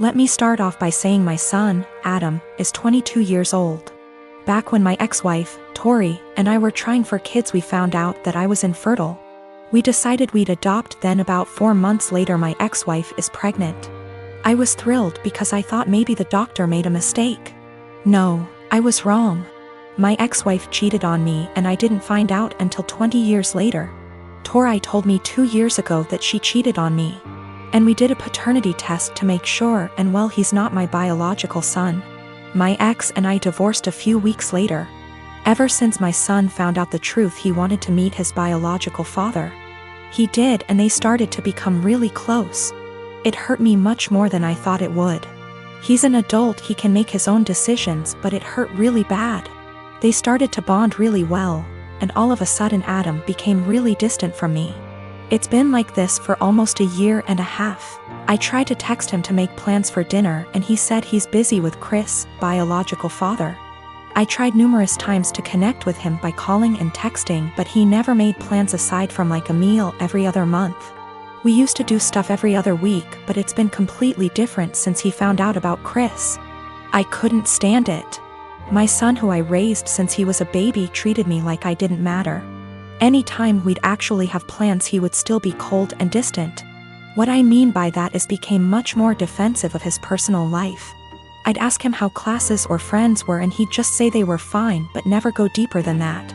Let me start off by saying my son, Adam, is 22 years old. Back when my ex-wife, Tori, and I were trying for kids, we found out that I was infertile. We decided we'd adopt, then about 4 months later my ex-wife is pregnant. I was thrilled because I thought maybe the doctor made a mistake. No, I was wrong. My ex-wife cheated on me and I didn't find out until 20 years later. Tori told me 2 years ago that she cheated on me. And we did a paternity test to make sure, and well, he's not my biological son. My ex and I divorced a few weeks later. Ever since my son found out the truth, he wanted to meet his biological father. He did, and they started to become really close. It hurt me much more than I thought it would. He's an adult, he can make his own decisions, but it hurt really bad. They started to bond really well, and all of a sudden Adam became really distant from me. It's been like this for almost a year and a half. I tried to text him to make plans for dinner and he said he's busy with Chris, biological father. I tried numerous times to connect with him by calling and texting, but he never made plans aside from like a meal every other month. We used to do stuff every other week, but it's been completely different since he found out about Chris. I couldn't stand it. My son, who I raised since he was a baby, treated me like I didn't matter. Anytime we'd actually have plans, he would still be cold and distant. What I mean by that is became much more defensive of his personal life. I'd ask him how classes or friends were and he'd just say they were fine but never go deeper than that.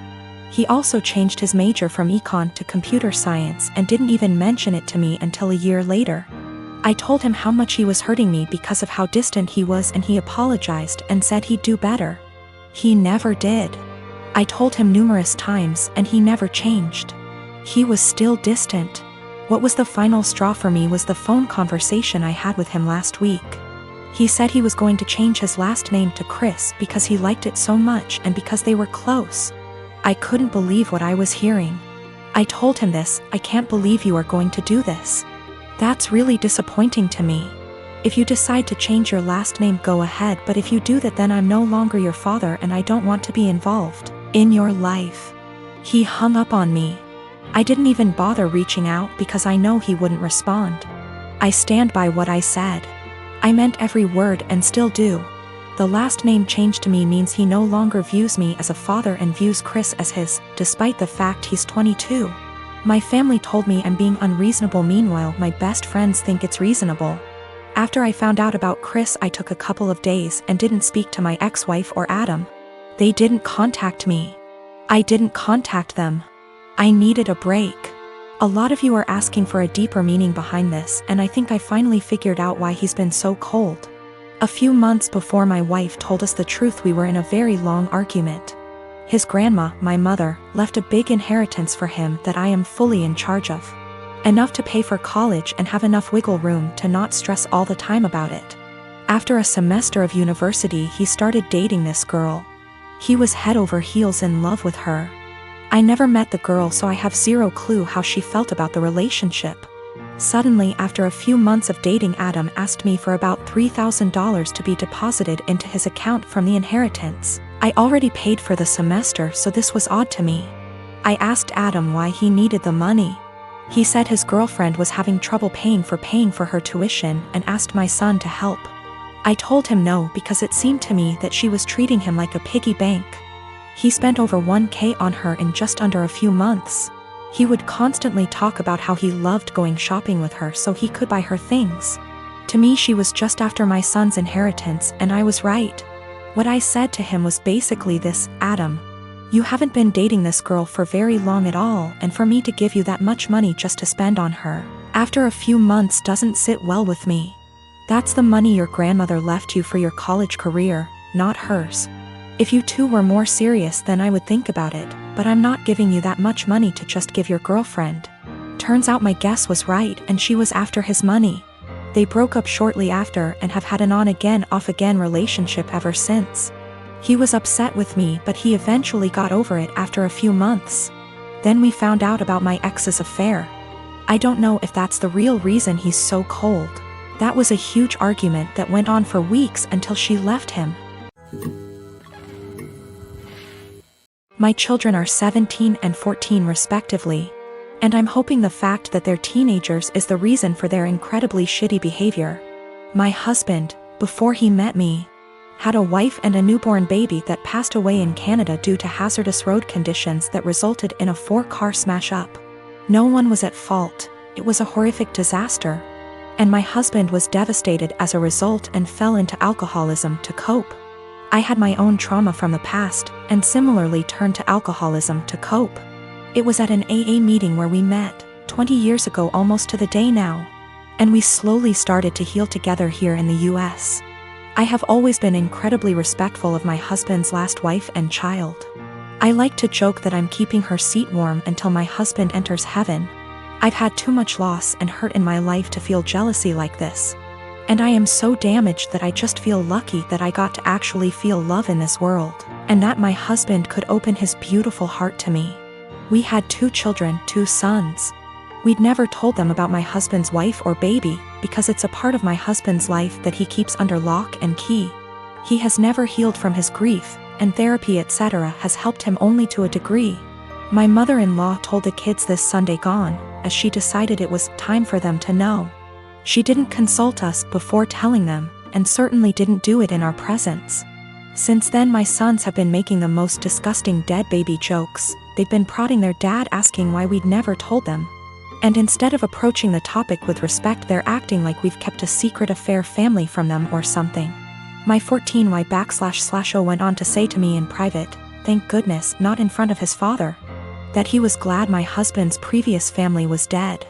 He also changed his major from econ to computer science and didn't even mention it to me until a year later. I told him how much he was hurting me because of how distant he was and he apologized and said he'd do better. He never did. I told him numerous times and he never changed. He was still distant. What was the final straw for me was the phone conversation I had with him last week. He said he was going to change his last name to Chris because he liked it so much and because they were close. I couldn't believe what I was hearing. I told him this. I can't believe you are going to do this. That's really disappointing to me. If you decide to change your last name, go ahead, but if you do that, then I'm no longer your father and I don't want to be involved in your life. He hung up on me. I didn't even bother reaching out because I know he wouldn't respond. I stand by what I said. I meant every word and still do. The last name change to me means he no longer views me as a father and views Chris as his, despite the fact he's 22. My family told me I'm being unreasonable, meanwhile my best friends think it's reasonable. After I found out about Chris, I took a couple of days and didn't speak to my ex-wife or Adam. They didn't contact me. I didn't contact them. I needed a break. A lot of you are asking for a deeper meaning behind this, and I think I finally figured out why he's been so cold. A few months before my wife told us the truth, we were in a very long argument. His grandma, my mother, left a big inheritance for him that I am fully in charge of. Enough to pay for college and have enough wiggle room to not stress all the time about it. After a semester of university, he started dating this girl. He was head over heels in love with her. I never met the girl, so I have zero clue how she felt about the relationship. Suddenly, after a few months of dating, Adam asked me for about $3,000 to be deposited into his account from the inheritance. I already paid for the semester, so this was odd to me. I asked Adam why he needed the money. He said his girlfriend was having trouble paying for her tuition and asked my son to help. I told him no because it seemed to me that she was treating him like a piggy bank. He spent over $1,000 on her in just under a few months. He would constantly talk about how he loved going shopping with her so he could buy her things. To me, she was just after my son's inheritance, and I was right. What I said to him was basically this: Adam, you haven't been dating this girl for very long at all, and for me to give you that much money just to spend on her after a few months doesn't sit well with me. That's the money your grandmother left you for your college career, not hers. If you two were more serious, then I would think about it, but I'm not giving you that much money to just give your girlfriend. Turns out my guess was right, and she was after his money. They broke up shortly after and have had an on-again, off-again relationship ever since. He was upset with me, but he eventually got over it after a few months. Then we found out about my ex's affair. I don't know if that's the real reason he's so cold. That was a huge argument that went on for weeks until she left him. My children are 17 and 14 respectively, and I'm hoping the fact that they're teenagers is the reason for their incredibly shitty behavior. My husband, before he met me, had a wife and a newborn baby that passed away in Canada due to hazardous road conditions that resulted in a 4-car smash-up. No one was at fault, it was a horrific disaster. And my husband was devastated as a result and fell into alcoholism to cope. I had my own trauma from the past, and similarly turned to alcoholism to cope. It was at an AA meeting where we met, 20 years ago almost to the day now. And we slowly started to heal together here in the US. I have always been incredibly respectful of my husband's last wife and child. I like to joke that I'm keeping her seat warm until my husband enters heaven. I've had too much loss and hurt in my life to feel jealousy like this. And I am so damaged that I just feel lucky that I got to actually feel love in this world, and that my husband could open his beautiful heart to me. We had 2 children, 2 sons. We'd never told them about my husband's wife or baby, because it's a part of my husband's life that he keeps under lock and key. He has never healed from his grief, and therapy etc. has helped him only to a degree. My mother-in-law told the kids this Sunday gone, as she decided it was time for them to know. She didn't consult us before telling them, and certainly didn't do it in our presence. Since then my sons have been making the most disgusting dead baby jokes. They've been prodding their dad asking why we'd never told them. And instead of approaching the topic with respect, they're acting like we've kept a secret affair family from them or something. My 14Y//O went on to say to me in private, thank goodness, not in front of his father, that he was glad my husband's previous family was dead.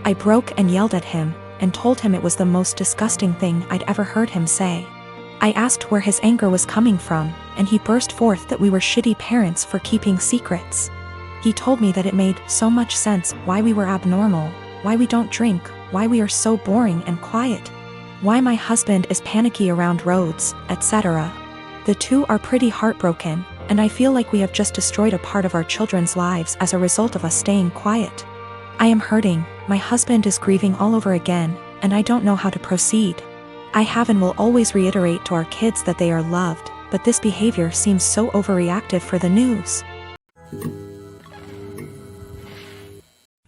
I broke and yelled at him, and told him it was the most disgusting thing I'd ever heard him say. I asked where his anger was coming from, and he burst forth that we were shitty parents for keeping secrets. He told me that it made so much sense why we were abnormal, why we don't drink, why we are so boring and quiet, why my husband is panicky around roads, etc. The 2 are pretty heartbroken, and I feel like we have just destroyed a part of our children's lives as a result of us staying quiet. I am hurting, my husband is grieving all over again, and I don't know how to proceed. I have and will always reiterate to our kids that they are loved, but this behavior seems so overreactive for the news.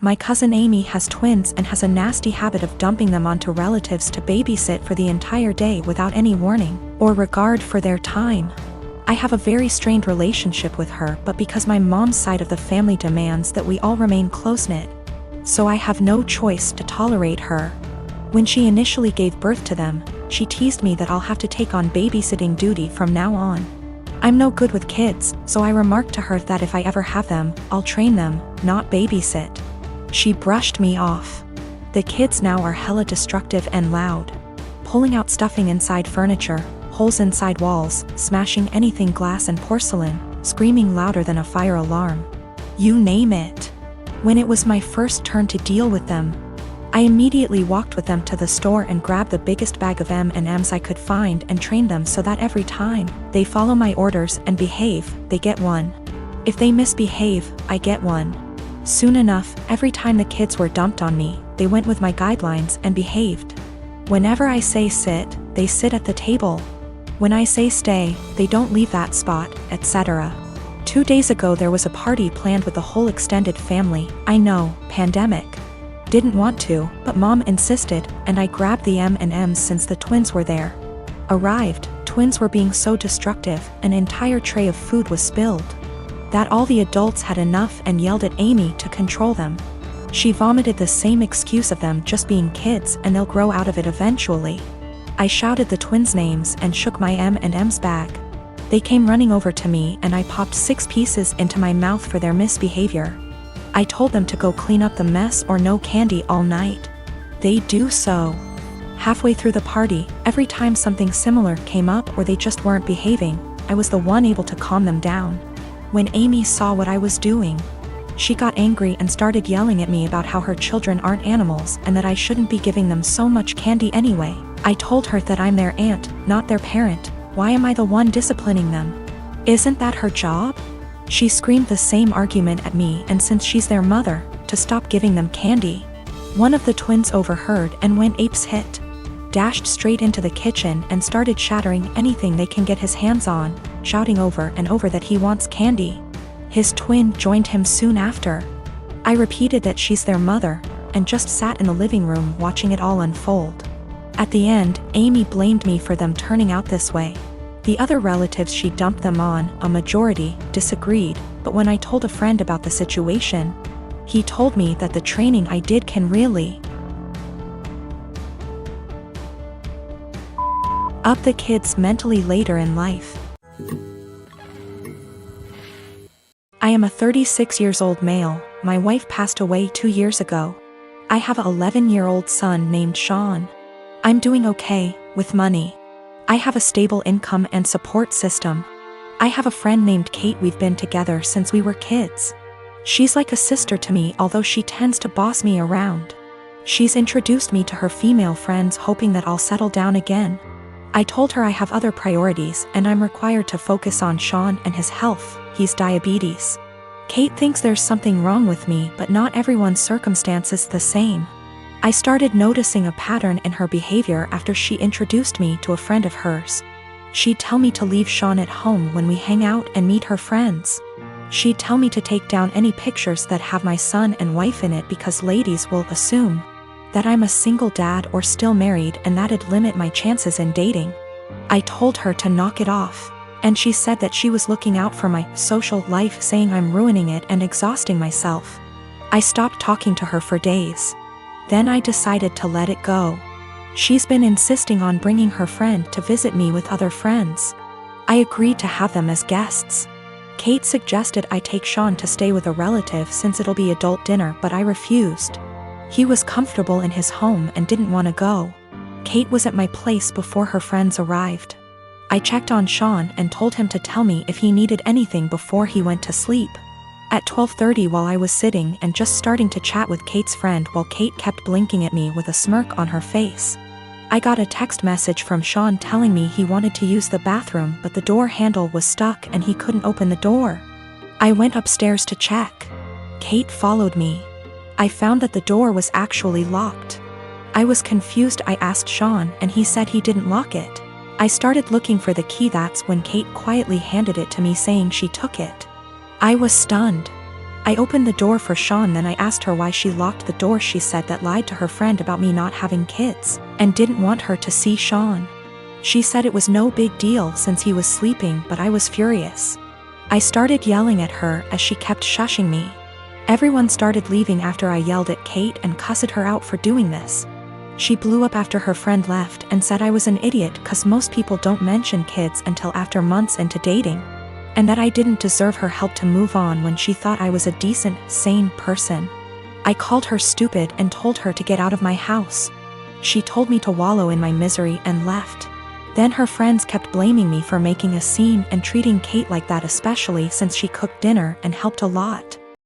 My cousin Amy has twins and has a nasty habit of dumping them onto relatives to babysit for the entire day without any warning or regard for their time. I have a very strained relationship with her, but because my mom's side of the family demands that we all remain close-knit, so I have no choice to tolerate her. When she initially gave birth to them, she teased me that I'll have to take on babysitting duty from now on. I'm no good with kids, so I remarked to her that if I ever have them, I'll train them, not babysit. She brushed me off. The kids now are hella destructive and loud, pulling out stuffing inside furniture, holes inside walls, smashing anything glass and porcelain, screaming louder than a fire alarm. You name it. When it was my first turn to deal with them, I immediately walked with them to the store and grabbed the biggest bag of M&Ms I could find and trained them so that every time they follow my orders and behave, they get one. If they misbehave, I get one. Soon enough, every time the kids were dumped on me, they went with my guidelines and behaved. Whenever I say sit, they sit at the table. When I say stay, they don't leave that spot, etc. 2 days ago there was a party planned with the whole extended family. I know, pandemic. Didn't want to, but mom insisted, and I grabbed the M&Ms since the twins were there. Arrived, twins were being so destructive, an entire tray of food was spilled. That all the adults had enough and yelled at Amy to control them. She vomited the same excuse of them just being kids and they'll grow out of it eventually. I shouted the twins' names and shook my M&Ms bag. They came running over to me and I popped 6 pieces into my mouth for their misbehavior. I told them to go clean up the mess or no candy all night. They do so. Halfway through the party, every time something similar came up or they just weren't behaving, I was the one able to calm them down. When Amy saw what I was doing, she got angry and started yelling at me about how her children aren't animals and that I shouldn't be giving them so much candy anyway. I told her that I'm their aunt, not their parent. Why am I the one disciplining them? Isn't that her job? She screamed the same argument at me, and since she's their mother, to stop giving them candy. One of the twins overheard and went apeshit. Dashed straight into the kitchen and started shattering anything they can get his hands on, shouting over and over that he wants candy. His twin joined him soon after. I repeated that she's their mother, and just sat in the living room watching it all unfold. At the end, Amy blamed me for them turning out this way. The other relatives she dumped them on, a majority, disagreed, but when I told a friend about the situation, he told me that the training I did can really up the kids mentally later in life. I am a 36 years old male. My wife passed away 2 years ago. I have an 11-year-old son named Sean. I'm doing okay, with money. I have a stable income and support system. I have a friend named Kate. We've been together since we were kids. She's like a sister to me, although she tends to boss me around. She's introduced me to her female friends, hoping that I'll settle down again. I told her I have other priorities and I'm required to focus on Sean and his health. He's diabetes. Kate thinks there's something wrong with me, but not everyone's circumstance is the same. I started noticing a pattern in her behavior after she introduced me to a friend of hers. She'd tell me to leave Sean at home when we hang out and meet her friends. She'd tell me to take down any pictures that have my son and wife in it because ladies will assume that I'm a single dad or still married, and that'd limit my chances in dating. I told her to knock it off, and she said that she was looking out for my social life, saying I'm ruining it and exhausting myself. I stopped talking to her for days. Then I decided to let it go. She's been insisting on bringing her friend to visit me with other friends. I agreed to have them as guests. Kate suggested I take Sean to stay with a relative since it'll be adult dinner, but I refused. He was comfortable in his home and didn't want to go. Kate was at my place before her friends arrived. I checked on Sean and told him to tell me if he needed anything before he went to sleep. At 12:30, while I was sitting and just starting to chat with Kate's friend, while Kate kept blinking at me with a smirk on her face, I got a text message from Sean telling me he wanted to use the bathroom, but the door handle was stuck and he couldn't open the door. I went upstairs to check. Kate followed me. I found that the door was actually locked. I was confused. I asked Sean and he said he didn't lock it. I started looking for the key. That's when Kate quietly handed it to me, saying she took it. I was stunned. I opened the door for Sean, then I asked her why she locked the door. She said that lied to her friend about me not having kids and didn't want her to see Sean. She said it was no big deal since he was sleeping, but I was furious. I started yelling at her as she kept shushing me. Everyone started leaving after I yelled at Kate and cussed her out for doing this. She blew up after her friend left and said I was an idiot because most people don't mention kids until after months into dating, and that I didn't deserve her help to move on when she thought I was a decent, sane person. I called her stupid and told her to get out of my house. She told me to wallow in my misery and left. Then her friends kept blaming me for making a scene and treating Kate like that, especially since she cooked dinner and helped a lot.